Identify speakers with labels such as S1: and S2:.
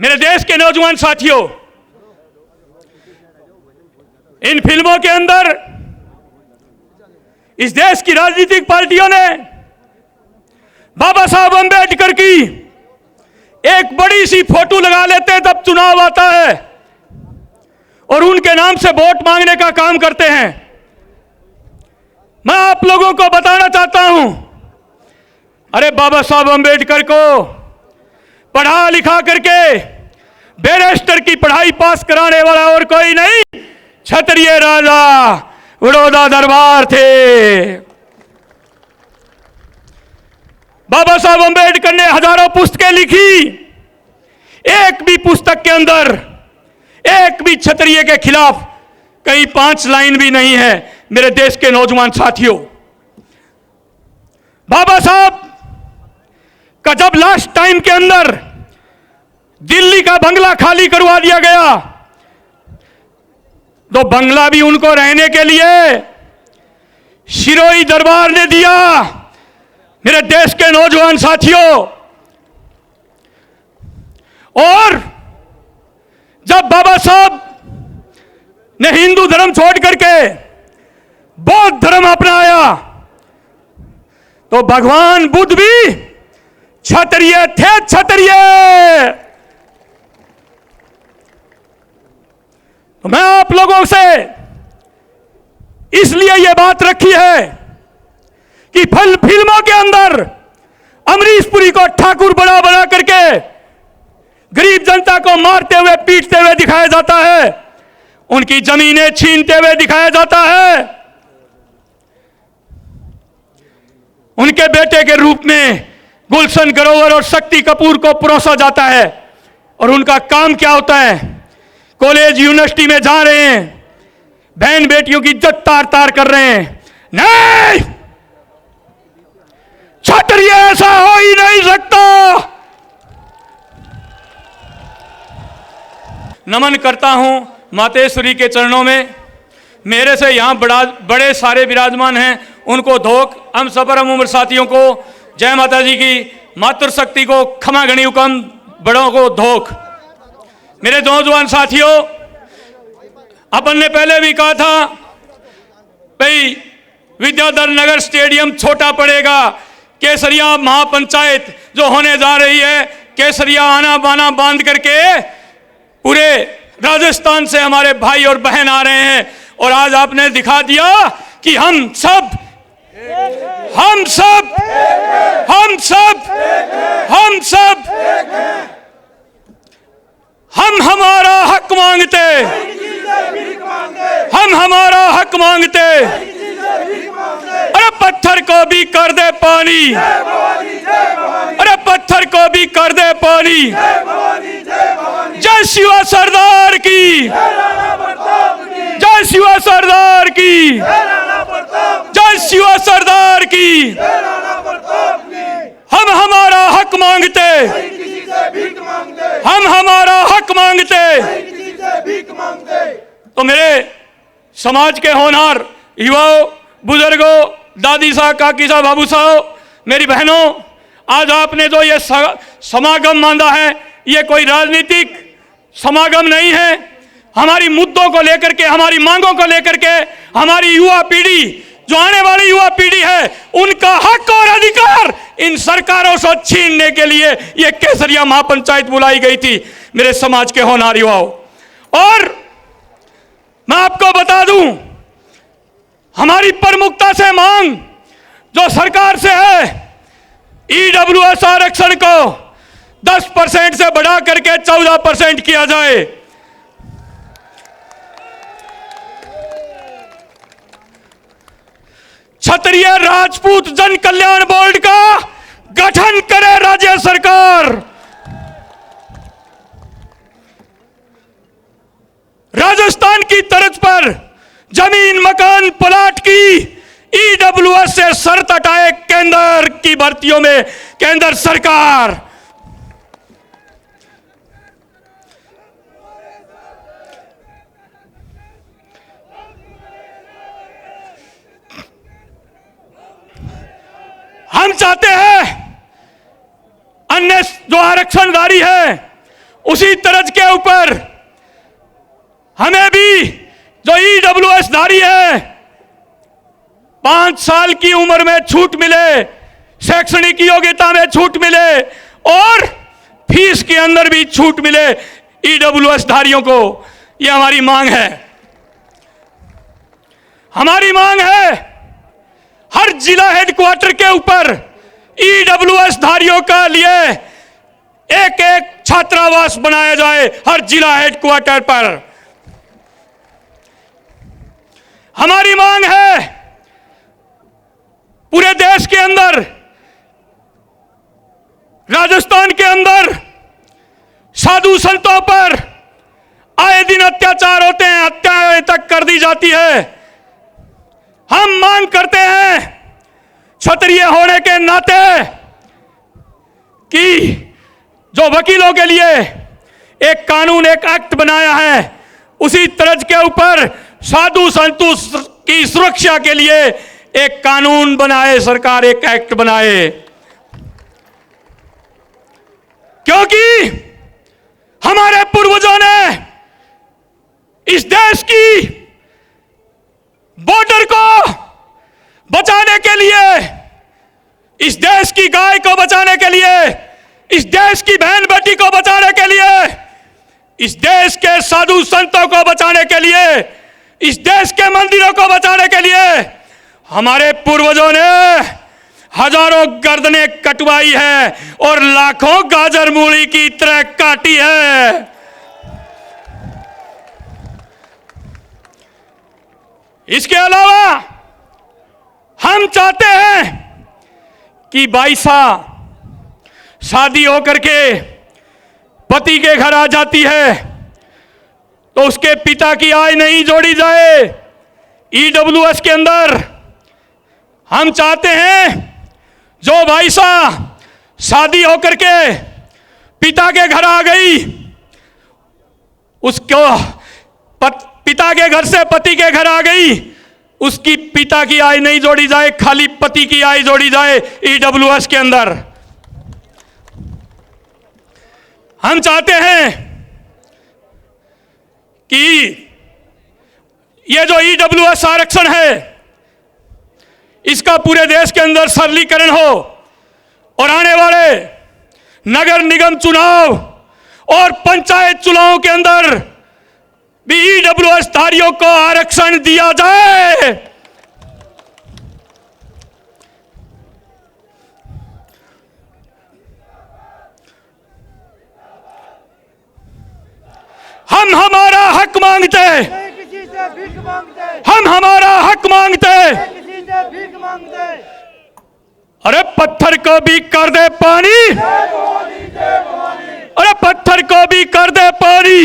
S1: मेरे देश के नौजवान साथियों, इन फिल्मों के अंदर इस देश की राजनीतिक पार्टियों ने बाबा साहब अंबेडकर की एक बड़ी सी फोटो लगा लेते हैं जब चुनाव आता है और उनके नाम से वोट मांगने का काम करते हैं। मैं आप लोगों को बताना चाहता हूं, अरे बाबा साहब अंबेडकर को पढ़ा लिखा करके बैरिस्टर की पढ़ाई पास कराने वाला और कोई नहीं, क्षत्रिय राजा बड़ौदा दरबार थे। बाबा साहब अंबेडकर ने हजारों पुस्तकें लिखी, एक भी पुस्तक के अंदर एक भी क्षत्रिय के खिलाफ कहीं 5 लाइन भी नहीं है। मेरे देश के नौजवान साथियों, बाबा साहब का जब लास्ट टाइम के अंदर दिल्ली का बंगला खाली करवा दिया गया, तो बंगला भी उनको रहने के लिए शिरोई दरबार ने दिया। मेरे देश के नौजवान साथियों, और जब बाबा साहब ने हिंदू धर्म छोड़ करके बौद्ध धर्म अपनाया, तो भगवान बुद्ध भी क्षत्रिय थे। क्षत्रिय, तो मैं आप लोगों से इसलिए यह बात रखी है कि फिल्मों के अंदर अमरीश पुरी को ठाकुर बना बना करके गरीब जनता को मारते हुए पीटते हुए दिखाया जाता है, उनकी जमीनें छीनते हुए दिखाया जाता है, उनके बेटे के रूप में गुलशन ग्रोवर और शक्ति कपूर को परोसा जाता है। और उनका काम क्या होता है? कॉलेज यूनिवर्सिटी में जा रहे हैं, बहन बेटियों की इज्जत तार तार कर रहे हैं। नहीं, क्षत्रिय ऐसा हो ही नहीं सकता। नमन करता हूं मातेश्वरी के चरणों में। मेरे से यहां बड़े सारे विराजमान हैं, उनको धोख, हम सफर हम उम्र साथियों को जय माता जी की, मातृशक्ति को क्षमा गणी हुकम, बड़ों को धोख। मेरे नौजवान साथियों, अपन ने पहले भी कहा था भाई विद्याधर नगर स्टेडियम छोटा पड़ेगा, केसरिया महापंचायत जो होने जा रही है, केसरिया आना बाना बांध करके पूरे राजस्थान से हमारे भाई और बहन आ रहे हैं। और आज आपने दिखा दिया कि हम सब हम हमारा हक मांगते, हम हमारा हक मांगते। अरे पत्थर को भी कर दे पानी, अरे पत्थर को भी कर दे पानी। जय शिवा सरदार की, जय शिवा सरदार की, जय शिवा सरदार की। हम हमारा हक मांगते, हम हमारा हक मांगते। तो मेरे समाज के होनहार युवाओं, बुजुर्गों, दादी साहब, काकी साहब, बाबू साहब, मेरी बहनों, आज आपने जो ये समागम बांधा है, ये कोई राजनीतिक समागम नहीं है। हमारी मुद्दों को लेकर के, हमारी मांगों को लेकर के हमारी युवा पीढ़ी, जो आने वाली युवा पीढ़ी है, उनका हक और अधिकार इन सरकारों से छीनने के लिए ये केसरिया महापंचायत बुलाई गई थी। मेरे समाज के होनहार युवाओं, और मैं आपको बता दूं, हमारी प्रमुखता से मांग जो सरकार से है, ईडब्ल्यूएस आरक्षण को 10% से बढ़ा करके 14% किया जाए। क्षत्रिय राजपूत जन कल्याण बोर्ड का गठन करे राज्य सरकार। राजस्थान की तर्ज पर जमीन, मकान, प्लाट की ईडब्ल्यूएस से शर्त हटाए केंद्र की भर्तियों में केंद्र सरकार। हम चाहते हैं अन्य जो आरक्षण जारी है उसी तर्ज के ऊपर हमें भी जो ईडब्ल्यूएस धारी है 5 साल की उम्र में छूट मिले, शैक्षणिक योग्यता में छूट मिले और फीस के अंदर भी छूट मिले ईडब्ल्यूएस धारियों को। यह हमारी मांग है। हमारी मांग है हर जिला हेडक्वार्टर के ऊपर ईडब्ल्यूएस धारियों का लिए एक एक छात्रावास बनाया जाए हर जिला हेडक्वार्टर पर। हमारी मांग है पूरे देश के अंदर, राजस्थान के अंदर साधु संतों पर आए दिन अत्याचार होते हैं, हत्याएं तक कर दी जाती है। हम मांग करते हैं क्षत्रिय होने के नाते कि जो वकीलों के लिए एक कानून, एक एक्ट बनाया है, उसी तर्ज के ऊपर साधु संतों की सुरक्षा के लिए एक कानून बनाए सरकार, एक एक्ट बनाए। क्योंकि हमारे पूर्वजों ने इस देश की बॉर्डर को बचाने के लिए, इस देश की गाय को बचाने के लिए, इस देश की बहन बेटी को बचाने के लिए, इस देश के साधु संतों को बचाने के लिए, इस देश के मंदिरों को बचाने के लिए हमारे पूर्वजों ने हजारों गर्दनें कटवाई है और लाखों गाजर मूली की तरह काटी है। इसके अलावा हम चाहते हैं कि बाईसा शादी होकर के पति के घर आ जाती है तो उसके पिता की आय नहीं जोड़ी जाए ईडब्ल्यूएस के अंदर। हम चाहते हैं जो बाईसा शादी होकर के पिता के घर आ गई, उसको पिता के घर से पति के घर आ गई, उसकी पिता की आय नहीं जोड़ी जाए, खाली पति की आय जोड़ी जाए ईडब्ल्यूएस के अंदर। हम चाहते हैं कि ये जो ईडब्ल्यूएस आरक्षण है इसका पूरे देश के अंदर सरलीकरण हो और आने वाले नगर निगम चुनाव और पंचायत चुनावों के अंदर भी ईडब्ल्यूएस धारियों को आरक्षण दिया जाए। हम हमारा हक मांगते, हम हमारा हक मांगते। अरे पत्थर को भी कर दे पानी, अरे पत्थर को भी कर दे पानी।